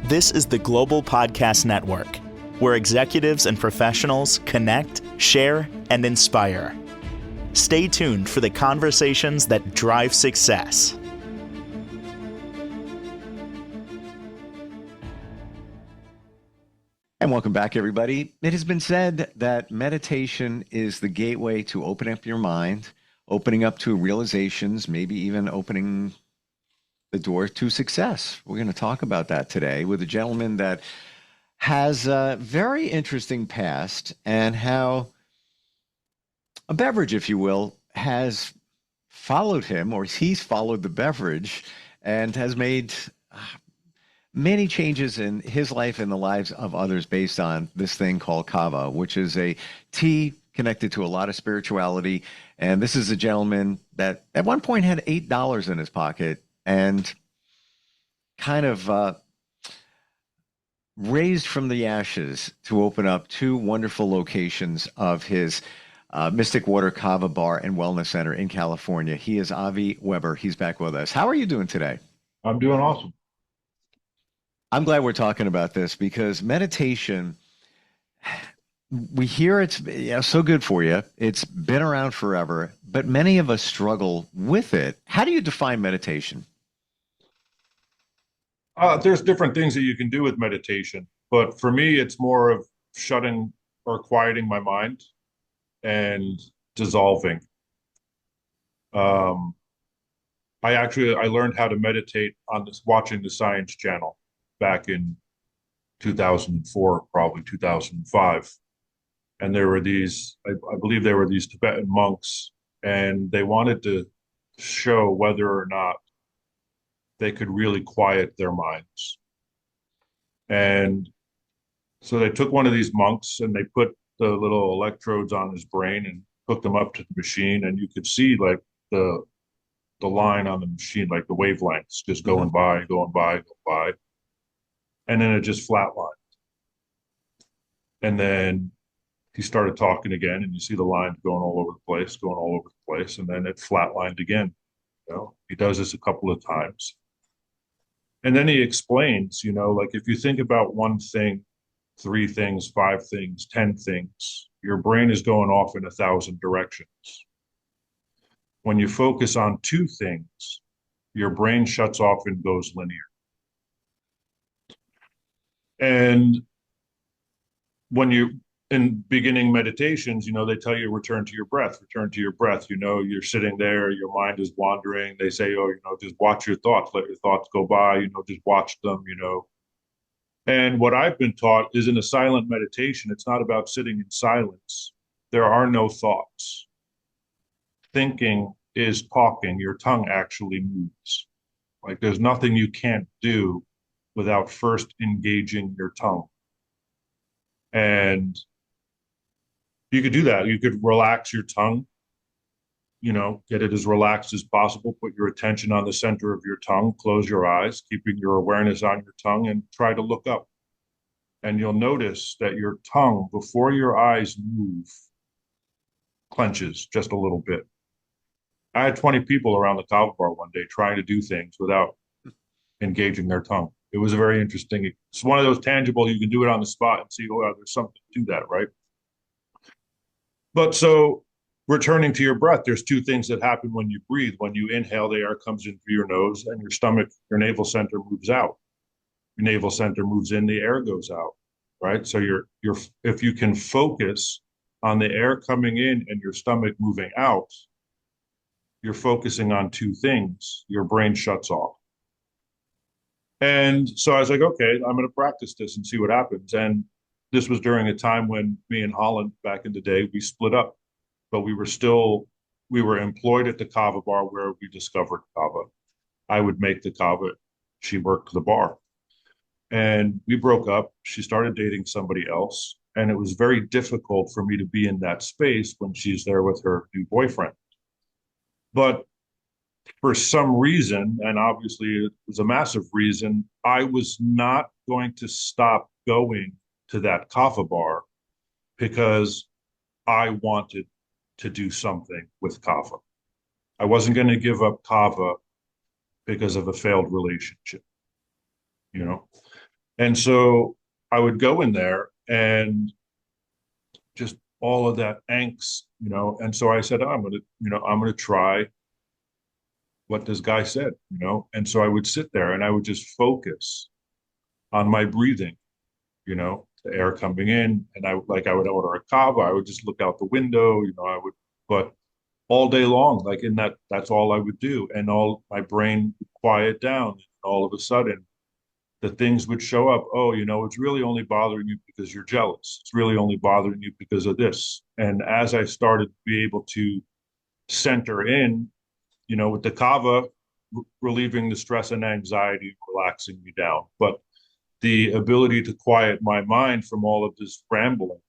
This is the Global Podcast Network, where executives and professionals connect, share, and inspire. Stay tuned for the conversations that drive success. And welcome back, everybody. It has been said that meditation is the gateway to open up your mind, opening up to realizations, maybe even opening the door to success. We're going to talk about that today with a gentleman that has a very interesting past and how a beverage, if you will, has followed him, or he's followed the beverage and has made many changes in his life and the lives of others based on this thing called Kava, which is a tea connected to a lot of spirituality. And this is a gentleman that at one point had $8 in his pocket and kind of raised from the ashes to open up two wonderful locations of his Mystic Water Kava Bar and Wellness Center in California. He is Avi Weber. He's back with us. How are you doing today? I'm doing awesome. I'm glad we're talking about this because meditation, we hear it's so good for you. It's been around forever, but many of us struggle with it. How do you define meditation? There's different things that you can do with meditation, but for me, it's more of shutting or quieting my mind and dissolving. I learned how to meditate on this, watching the Science Channel back in 2004, probably 2005. And there were these, I believe there were these Tibetan monks, and they wanted to show whether or not they could really quiet their minds. And so they took one of these monks and they put the little electrodes on his brain and hooked them up to the machine, and you could see like the line on the machine, like the wavelengths just going by, going by, going by. And then it just flatlined. And then he started talking again, and you see the lines going all over the place, going all over the place, and then it flatlined again. You know, he does this a couple of times. And then he explains, like if you think about one thing, 3 things, 5 things, 10 things, your brain is going off in 1,000 directions. When you focus on 2 things, your brain shuts off and goes linear. And when you in beginning meditations, they tell you return to your breath, return to your breath. You're sitting there, your mind is wandering. They say, just watch your thoughts, let your thoughts go by, just watch them. And what I've been taught is in a silent meditation, it's not about sitting in silence. There are no thoughts. Thinking is talking. Your tongue actually moves. Like there's nothing you can't do without first engaging your tongue. And you could do that. You could relax your tongue, get it as relaxed as possible. Put your attention on the center of your tongue, close your eyes, keeping your awareness on your tongue, and try to look up. And you'll notice that your tongue, before your eyes move, clenches just a little bit. I had 20 people around the Kava bar one day trying to do things without engaging their tongue. It was a very interesting. It's one of those tangible, you can do it on the spot and see, there's something to that, right? But so returning to your breath, there's 2 things that happen when you breathe. When you inhale, the air comes in through your nose and your stomach, your navel center moves out. Your navel center moves in, the air goes out, right? So if you can focus on the air coming in and your stomach moving out, you're focusing on 2 things, your brain shuts off. And so I was like, okay, I'm going to practice this and see what happens. And this was during a time when me and Holland back in the day, we split up, but we were employed at the Kava bar where we discovered Kava. I would make the Kava. She worked the bar. And we broke up. She started dating somebody else. And it was very difficult for me to be in that space when she's there with her new boyfriend. But for some reason, and obviously it was a massive reason, I was not going to stop going to that Kava bar because I wanted to do something with Kava. I wasn't going to give up Kava because of a failed relationship. And so I would go in there and just all of that angst, and so I said, oh, I'm gonna try what this guy said, and so I would sit there and I would just focus on my breathing, the air coming in, and I would order a Kava. I would just look out the window, but all day long, like in that's all I would do, and all my brain would quiet down, and all of a sudden the things would show up. Oh, it's really only bothering you because you're jealous. It's really only bothering you because of this. And as I started to be able to center in, with the Kava, relieving the stress and anxiety, relaxing me down. But the ability to quiet my mind from all of this rambling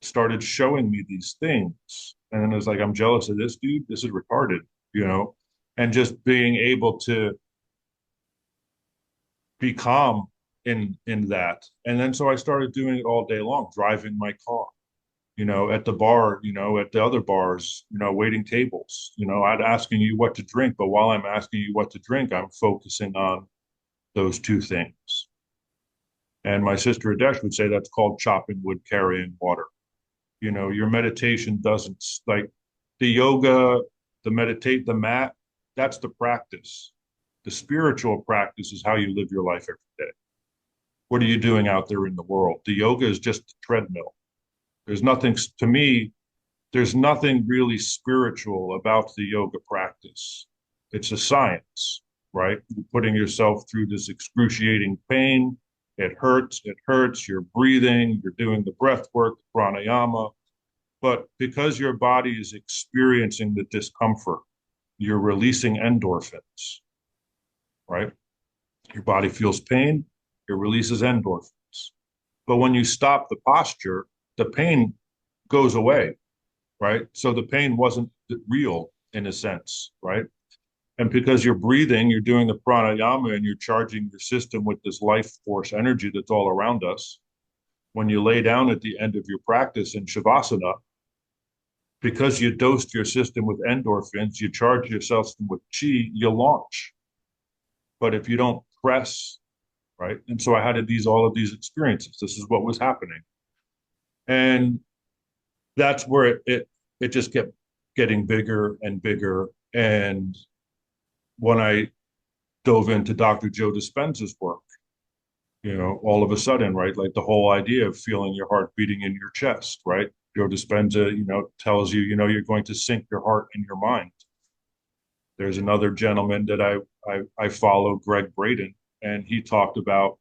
started showing me these things. And then it was like, I'm jealous of this dude. This is retarded, you know, and just being able to be calm in that. And then so I started doing it all day long, driving my car, at the bar, at the other bars, waiting tables. I'd asking you what to drink, but while I'm asking you what to drink, I'm focusing on those two things. And my sister Adesh would say that's called chopping wood, carrying water. Your meditation doesn't like the yoga, the mat, that's the practice. The spiritual practice is how you live your life every day. What are you doing out there in the world? The yoga is just a treadmill. There's nothing, to me, there's nothing really spiritual about the yoga practice. It's a science, right? You're putting yourself through this excruciating pain. It hurts, you're breathing, you're doing the breath work, the pranayama. But because your body is experiencing the discomfort, you're releasing endorphins, right? Your body feels pain, it releases endorphins. But when you stop the posture, the pain goes away, right? So the pain wasn't real in a sense, right? And because you're breathing, you're doing the pranayama and you're charging your system with this life force energy that's all around us. When you lay down at the end of your practice in Shavasana, because you dosed your system with endorphins, you charge your system with chi, you launch. But if you don't press, right? And so I had all of these experiences. This is what was happening. And that's where it just kept getting bigger and bigger. And when I dove into Dr. Joe Dispenza's work, all of a sudden, right, like the whole idea of feeling your heart beating in your chest, right? Joe Dispenza, tells you, you're going to sync your heart and your mind. There's another gentleman that I follow, Greg Braden, and he talked about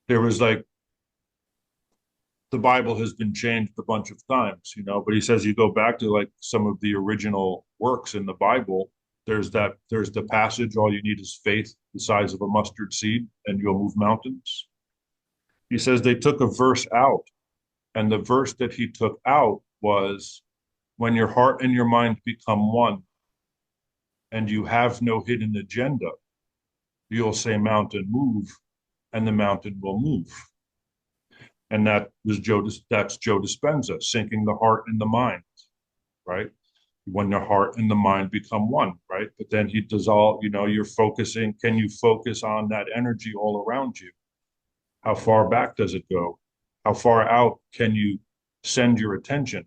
there was like the Bible has been changed a bunch of times, but he says you go back to like some of the original works in the Bible, there's the passage, all you need is faith the size of a mustard seed and you'll move mountains. He says they took a verse out, and the verse that he took out was when your heart and your mind become one and you have no hidden agenda, you'll say mountain move and the mountain will move. And that's Joe Dispenza, syncing the heart and the mind, right? When the heart and the mind become one, right? But then he does you're focusing, can you focus on that energy all around you? How far back does it go? How far out can you send your attention,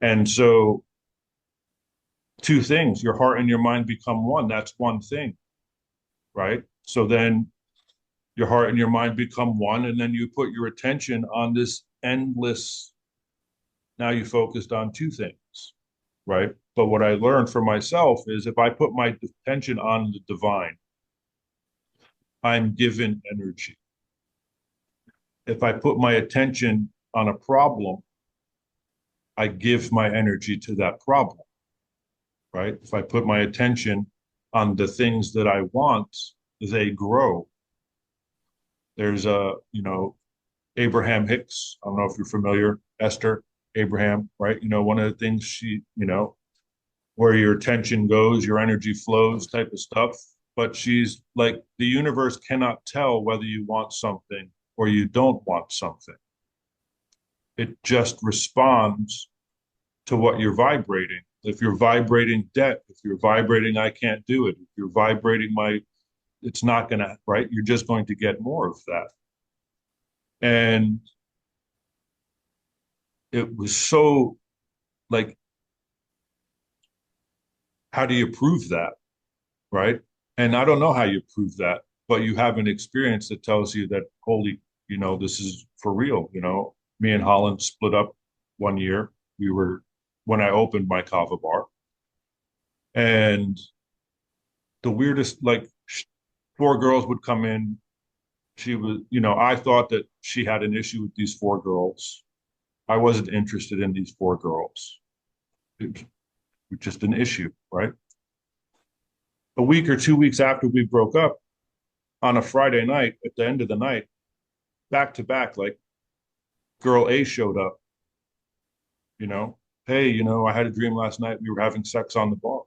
And so two things, your heart and your mind become one. That's one thing, right? So then your heart and your mind become one, and then you put your attention on this endless, now you focused on two things, right? But what I learned for myself is if I put my attention on the divine, I'm given energy. If I put my attention on a problem, I give my energy to that problem, right? If I put my attention on the things that I want, they grow. There's Abraham Hicks. I don't know if you're familiar, Esther Abraham, right? One of the things where your attention goes, your energy flows type of stuff. But she's like, the universe cannot tell whether you want something or you don't want something. It just responds to what you're vibrating. If you're vibrating debt, if you're vibrating, I can't do it. If you're vibrating it's not going to, right? You're just going to get more of that. And it was so like, how do you prove that? Right. And I don't know how you prove that, but you have an experience that tells you that, holy, this is for real. Me and Holland split up one year. When I opened my Kava bar, and the weirdest, like, four girls would come in. She was, I thought that she had an issue with these four girls. I wasn't interested in these four girls. It was just an issue, right? A week or 2 weeks after we broke up, on a Friday night, at the end of the night, back to back, like, girl A showed up, you know, hey, I had a dream last night. We were having sex on the bar.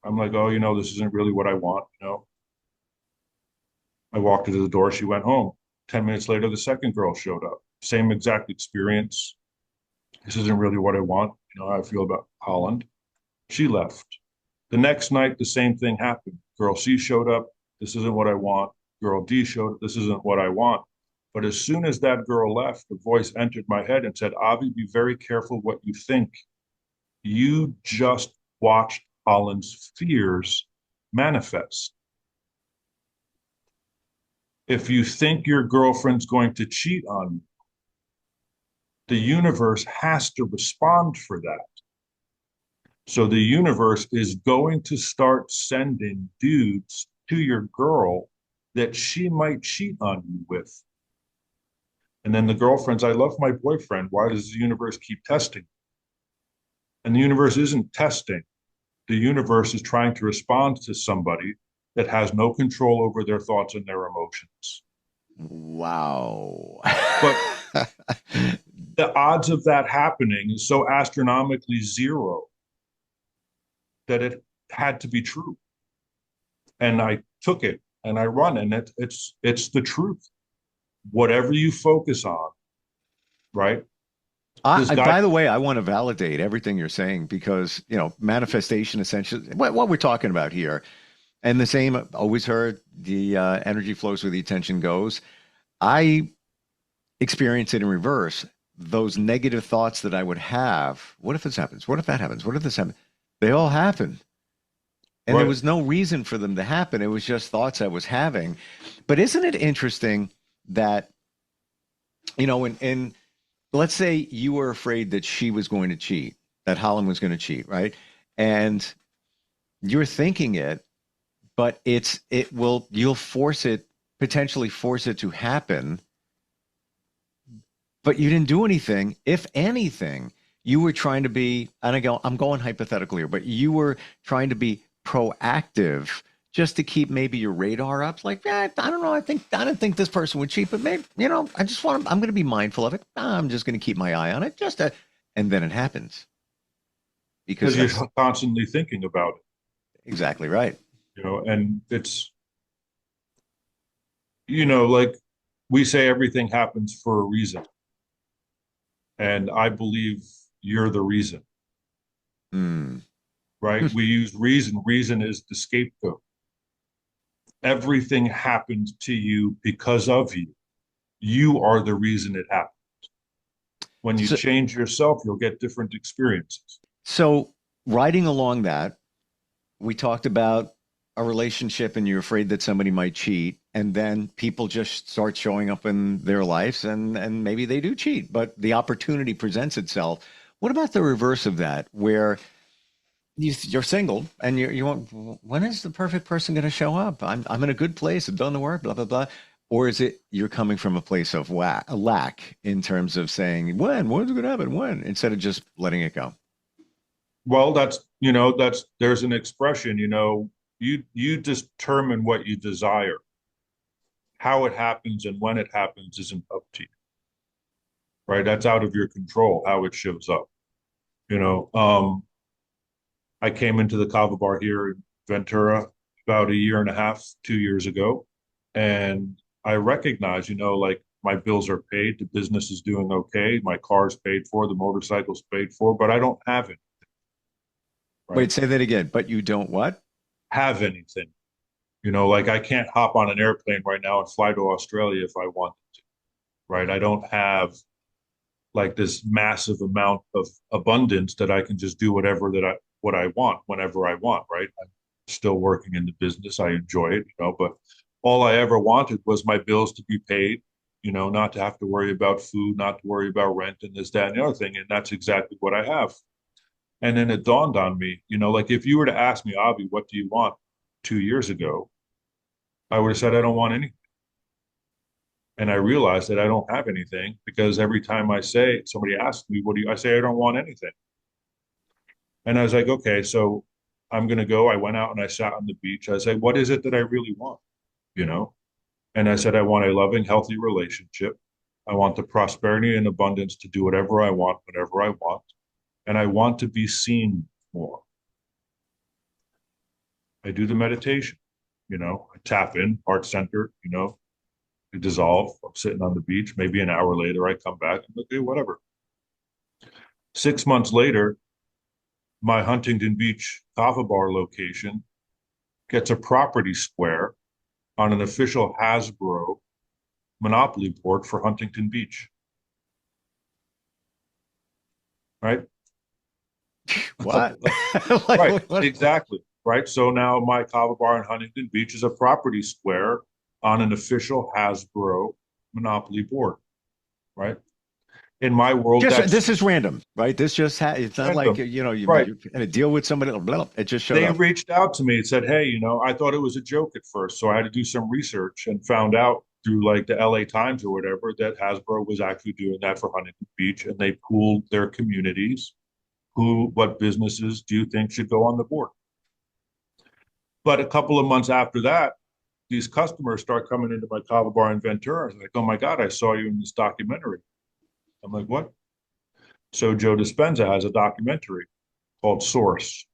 I'm like, oh, this isn't really what I want. I walked her to the door. She went home. 10 minutes later, the second girl showed up. Same exact experience. This isn't really what I want. How I feel about Holland. She left. The next night, the same thing happened. Girl C showed up. This isn't what I want. Girl D showed up. This isn't what I want. But as soon as that girl left, the voice entered my head and said, Avi, be very careful what you think. You just watched Holland's fears manifest. If you think your girlfriend's going to cheat on you, the universe has to respond for that. So the universe is going to start sending dudes to your girl that she might cheat on you with. And then the girlfriend's, I love my boyfriend. Why does the universe keep testing? And the universe isn't testing. The universe is trying to respond to somebody that has no control over their thoughts and their emotions. Wow. But the odds of that happening is so astronomically zero that it had to be true. And I took it and I run, and it's the truth. Whatever you focus on, right? By the way, I want to validate everything you're saying because, manifestation essentially, what we're talking about here, and the same, always heard the energy flows where the attention goes. I experience it in reverse. Those negative thoughts that I would have, what if this happens? What if that happens? What if this happens? They all happen. And Right. there was no reason for them to happen. It was just thoughts I was having. But isn't it interesting that, in let's say you were afraid that she was going to cheat, that Holland was going to cheat, right? And you're thinking it, but you'll potentially force it to happen, but you didn't do anything. If anything, you were trying to be, and I'm going hypothetical here, but you were trying to be proactive just to keep maybe your radar up. Like, I don't know. I don't think this person would cheat, but maybe, I'm going to be mindful of it. I'm just going to keep my eye on it and then it happens. Because you're constantly thinking about it. Exactly right. And it's, like we say, everything happens for a reason. And I believe you're the reason. Right? We use reason. Reason is the scapegoat. Everything happened to you because of you. You are the reason it happened. When you change yourself, you'll get different experiences. So, riding along that, we talked about a relationship and you're afraid that somebody might cheat, and then people just start showing up in their lives and maybe they do cheat, but the opportunity presents itself. What about the reverse of that, where you're single and you want, when is the perfect person going to show up? I'm in a good place. I've done the work, blah, blah, blah. Or is it you're coming from a place of lack in terms of saying, when's it going to happen? When? Instead of just letting it go. Well, there's an expression, you determine what you desire. How it happens and when it happens isn't up to you. Right? That's out of your control, how it shows up. I came into the Kava bar here in Ventura about a year and a half, 2 years ago. And I recognize, like, my bills are paid, the business is doing okay, my car's paid for, the motorcycle's paid for, but I don't have it. Right? Wait, say that again. But you don't what? Have anything. Like I can't hop on an airplane right now and fly to Australia if I wanted to, right? I don't have like this massive amount of abundance that I can just do what I want whenever I want, right? I'm still working in the business. I enjoy it, but all I ever wanted was my bills to be paid, not to have to worry about food, not to worry about rent and this, that, and the other thing. And that's exactly what I have. And then it dawned on me, like if you were to ask me, Avi, what do you want 2 years ago? I would have said, I don't want anything. And I realized that I don't have anything because every time somebody asks me, I say, I don't want anything. And I was like, okay, so I'm going to go. I went out and I sat on the beach. I said, what is it that I really want? You know? And I said, I want a loving, healthy relationship. I want the prosperity and abundance to do whatever I want, whenever I want. And I want to be seen more. I do the meditation, I tap in, heart center, I dissolve. I'm sitting on the beach. Maybe an hour later, I come back and okay, whatever. 6 months later, my Huntington Beach Kava bar location gets a property square on an official Hasbro monopoly board for Huntington Beach. Right? What? Right, exactly. Right. So now my Kava bar in Huntington Beach is a property square on an official Hasbro monopoly board. Right. In my world, This is random, right? This just it's not random. like you Right. had a deal with somebody. It just showed They up. reached out to me and said, hey, I thought it was a joke at first. So I had to do some research and found out through like the LA Times or whatever that Hasbro was actually doing that for Huntington Beach, and they pooled their communities. What businesses do you think should go on the board? But a couple of months after that, these customers start coming into my Kava bar in Ventura. Like, oh my God, I saw you in this documentary. I'm like, what? So Joe Dispenza has a documentary called Source.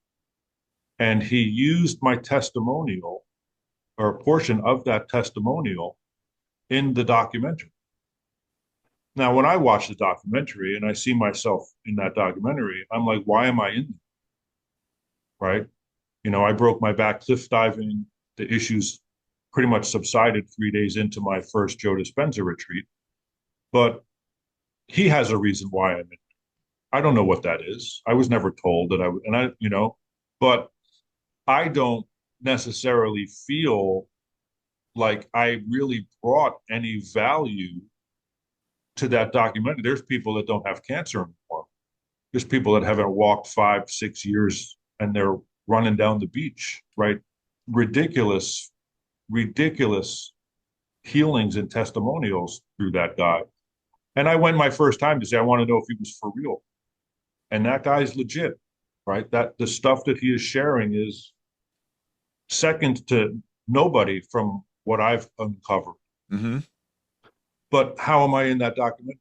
And he used my testimonial or a portion of that testimonial in the documentary. Now, when I watch the documentary and I see myself in that documentary, I'm like, why am I in there? Right? I broke my back cliff diving. The issues pretty much subsided 3 days into my first Joe Dispenza retreat. But he has a reason why I'm in there. I don't know what that is. I was never told that I would, but I don't necessarily feel like I really brought any value to that documentary. There's people that don't have cancer anymore. There's people that haven't walked 5, 6 years and they're running down the beach, right? Ridiculous, ridiculous healings and testimonials through that guy. And I went my first time to say, I want to know if he was for real. And that guy's legit, right? That the stuff that he is sharing is second to nobody from what I've uncovered. Mm-hmm. But how am I in that documentary?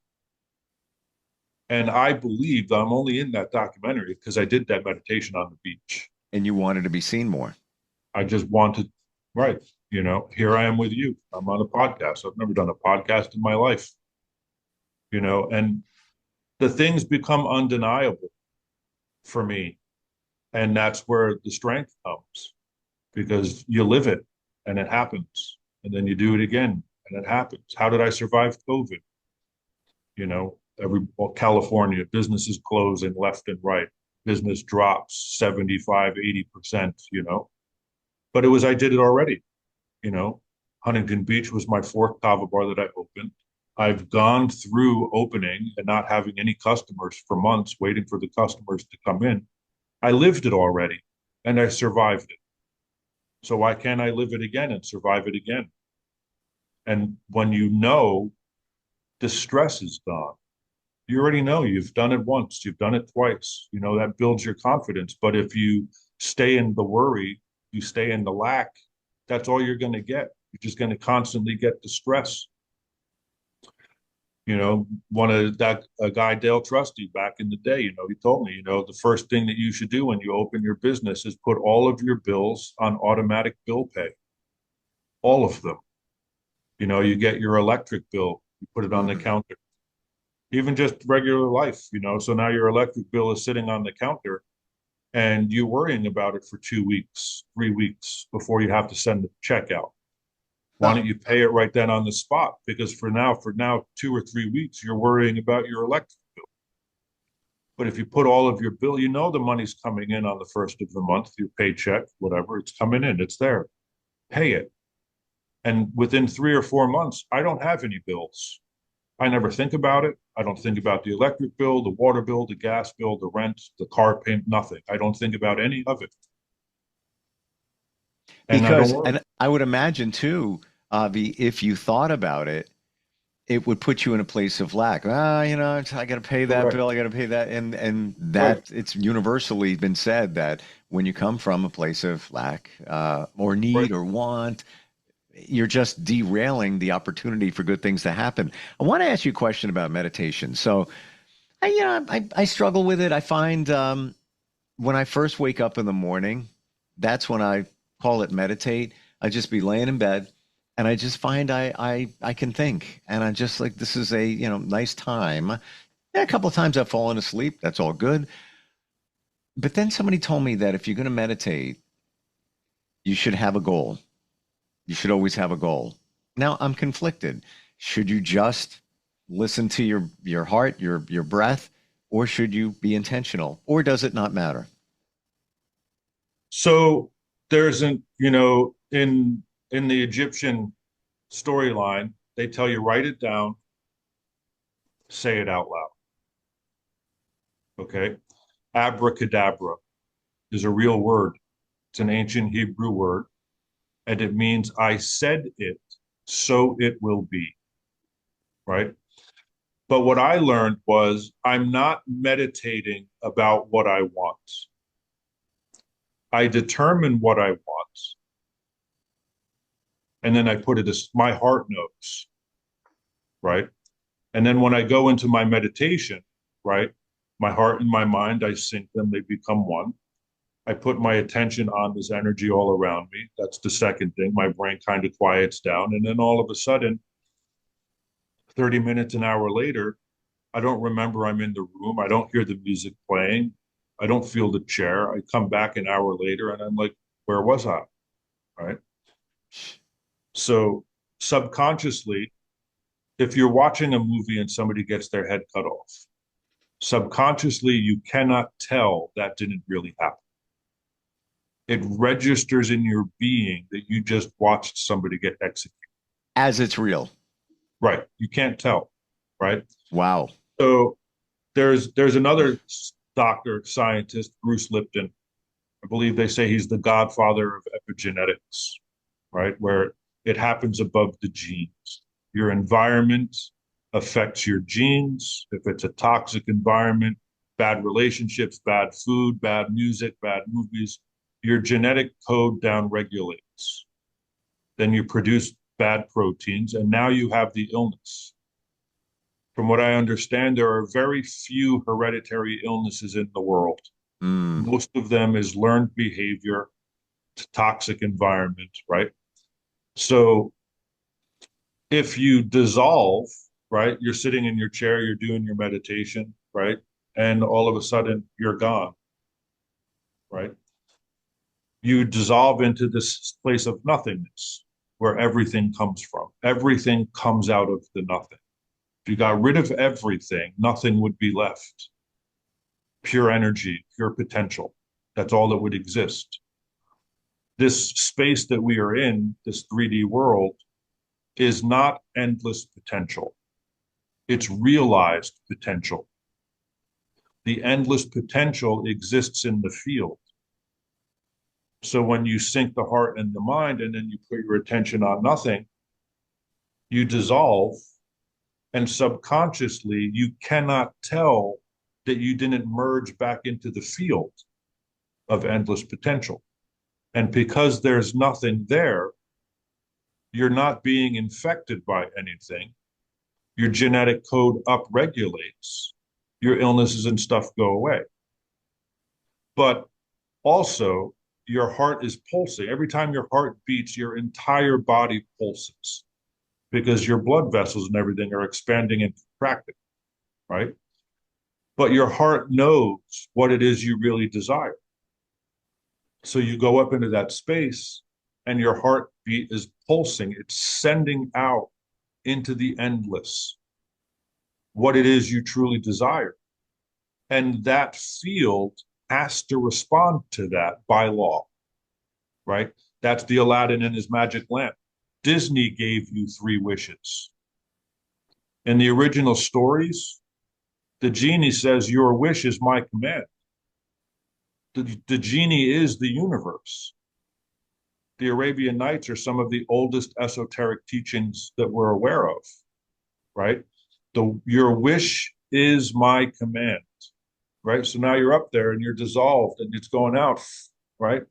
And I believe that I'm only in that documentary because I did that meditation on the beach. And you wanted to be seen more. I just wanted, right. Here I am with you. I'm on a podcast. I've never done a podcast in my life. And the things become undeniable for me. And that's where the strength comes because you live it and it happens. And then you do it again and it happens. How did I survive COVID? California, businesses closing left and right. Business drops 75, 80%, But I did it already, Huntington Beach was my fourth Kava bar that I opened. I've gone through opening and not having any customers for months, waiting for the customers to come in. I lived it already and I survived it. So why can't I live it again and survive it again? And when the stress is gone, you already know you've done it once, you've done it twice, that builds your confidence. But if you stay in the worry, you stay in the lack, that's all you're going to get. You're just going to constantly get the stress. A guy, Dale Trusty, back in the day, he told me, the first thing that you should do when you open your business is put all of your bills on automatic bill pay. All of them. You get your electric bill, you put it on the counter. Even just regular life, so now your electric bill is sitting on the counter. and you're worrying about it for 2 weeks, 3 weeks before you have to send the check out. Why Huh. don't you pay it right then on the spot? Because for now, 2 or 3 weeks, you're worrying about your electric bill. But if you put all of your bill, you know the money's coming in on the first of the month, your paycheck, whatever, it's coming in, it's there. Pay it. And within 3 or 4 months, I don't have any bills. I never think about it. I don't think about the electric bill, the water bill, the gas bill, the rent, the car payment, nothing. I don't think about any of it. And I don't Because, worry. and I would imagine too, Avi, if you thought about it, it would put you in a place of lack. I got to pay that Correct. bill, I got to pay that, and Right. that it's universally been said that when you come from a place of lack or Right. need or want, you're just derailing the opportunity for good things to happen. I want to ask you a question about meditation. So, I struggle with it. I find when I first wake up in the morning, that's when I call it meditate. I just be laying in bed and I just find I can think. And I just like this is a, nice time. Yeah, a couple of times I've fallen asleep. That's all good. But then somebody told me that if you're going to meditate, you should have a goal. You should always have a goal. Now I'm conflicted. Should you just listen to your heart, your breath, or should you be intentional? Or does it not matter? So there's in the Egyptian storyline, they tell you write it down, say it out loud. Okay. Abracadabra is a real word. It's an ancient Hebrew word, and it means I said it, so it will be. Right. But what I learned was I'm not meditating about what I want. I determine what I want, and then I put it as my heart knows. Right. And then when I go into my meditation, right, my heart and my mind, I sync them, they become one. I put my attention on this energy all around me. That's the second thing. My brain kind of quiets down. And then all of a sudden, 30 minutes, an hour later, I don't remember I'm in the room. I don't hear the music playing. I don't feel the chair. I come back an hour later and I'm like, where was I? Right. So subconsciously, if you're watching a movie and somebody gets their head cut off, subconsciously, you cannot tell that didn't really happen. It registers in your being that you just watched somebody get executed. As it's real. Right. You can't tell. Right. Wow. So there's another doctor, scientist, Bruce Lipton. I believe they say he's the godfather of epigenetics, right? Where it happens above the genes. Your environment affects your genes. If it's a toxic environment, bad relationships, bad food, bad music, bad movies, your genetic code down regulates. Then you produce bad proteins, and now you have the illness. From what I understand, there are very few hereditary illnesses in the world. Mm. Most of them is learned behavior, toxic environment, right? So if you dissolve, right, you're sitting in your chair, you're doing your meditation, right? And all of a sudden you're gone, right? You dissolve into this place of nothingness where everything comes from. Everything comes out of the nothing. If you got rid of everything, nothing would be left. Pure energy, pure potential. That's all that would exist. This space that we are in, this 3D world, is not endless potential. It's realized potential. The endless potential exists in the field. So when you sync the heart and the mind and then you put your attention on nothing, you dissolve, and subconsciously you cannot tell that you didn't merge back into the field of endless potential. And because there's nothing there, you're not being infected by anything. Your genetic code upregulates, your illnesses and stuff go away. But also, your heart is pulsing. Every time your heart beats, your entire body pulses because your blood vessels and everything are expanding and contracting, right? But your heart knows what it is you really desire. So you go up into that space and your heartbeat is pulsing. It's sending out into the endless what it is you truly desire. And that field has to respond to that by law, right? That's the Aladdin and his magic lamp. Disney gave you three wishes. In the original stories, the genie says, "Your wish is my command." The genie is the universe. The Arabian Nights are some of the oldest esoteric teachings that we're aware of, right? Your wish is my command, right? So now you're up there and you're dissolved and it's going out, right?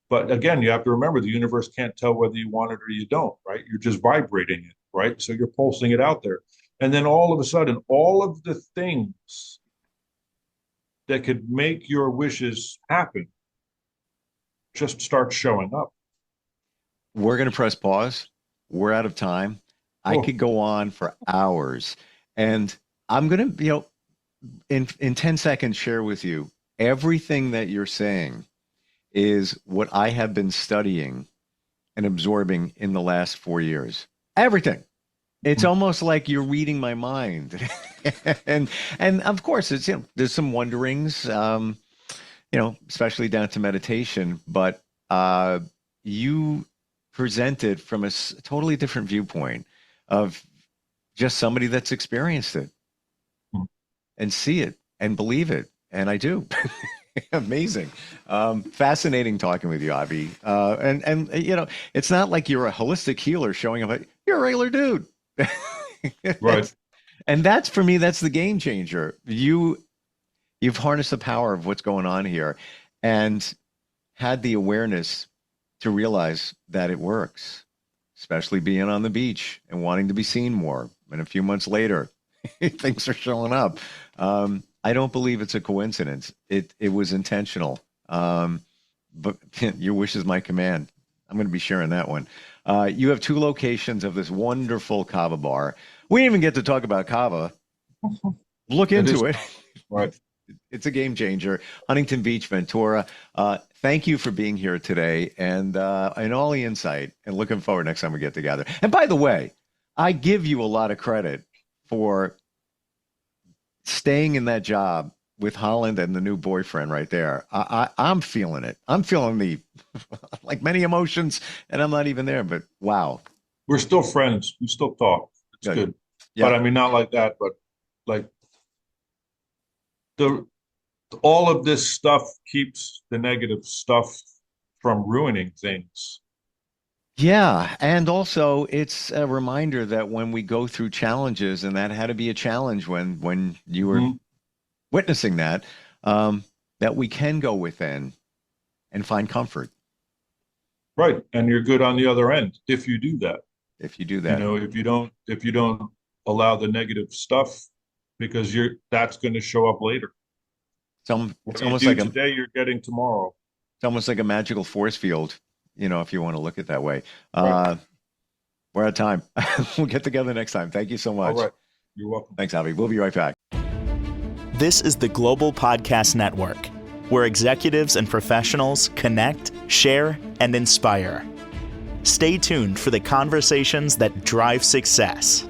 But again, you have to remember the universe can't tell whether you want it or you don't, right? You're just vibrating it, right? So you're pulsing it out there. And then all of a sudden, all of the things that could make your wishes happen just start showing up. We're going to press pause. We're out of time. I could go on for hours. And I'm going to, in 10 seconds, share with you everything that you're saying is what I have been studying and absorbing in the last 4 years. Everything. It's almost like you're reading my mind. and of course, it's, there's some wonderings, especially down to meditation, but you presented from a totally different viewpoint of just somebody that's experienced it and see it and believe it. And I do. Amazing. Fascinating talking with you, Avi. And it's not like you're a holistic healer showing up. You're a regular dude. Right. And that's, for me, that's the game changer. You've harnessed the power of what's going on here and had the awareness to realize that it works, especially being on the beach and wanting to be seen more. And a few months later, things are showing up. I don't believe it's a coincidence. It was intentional. But your wish is my command. I'm going to be sharing that one. You have 2 locations of this wonderful Kava bar. We didn't even get to talk about Kava. Look into it. Right. It's a game changer. Huntington Beach, Ventura. Thank you for being here today and all the insight, and looking forward next time we get together. And by the way, I give you a lot of credit for staying in that job with Holland and the new boyfriend right there. I'm feeling it. I'm feeling the like many emotions, and I'm not even there, but wow. We're still friends. We still talk. It's good. Yeah. But I mean, not like that, but like all of this stuff keeps the negative stuff from ruining things. Yeah. And also it's a reminder that when we go through challenges, and that had to be a challenge when you were witnessing that, that we can go within and find comfort. Right. And you're good on the other end if you do that. If you do that. If you don't allow the negative stuff, because that's going to show up later. It's almost like today you're getting tomorrow. It's almost like a magical force field, if you want to look at it that way. Right. We're out of time. We'll get together next time. Thank you so much. All right. You're welcome. Thanks, Avi. We'll be right back. This is the Global Podcast Network, where executives and professionals connect, share, and inspire. Stay tuned for the conversations that drive success.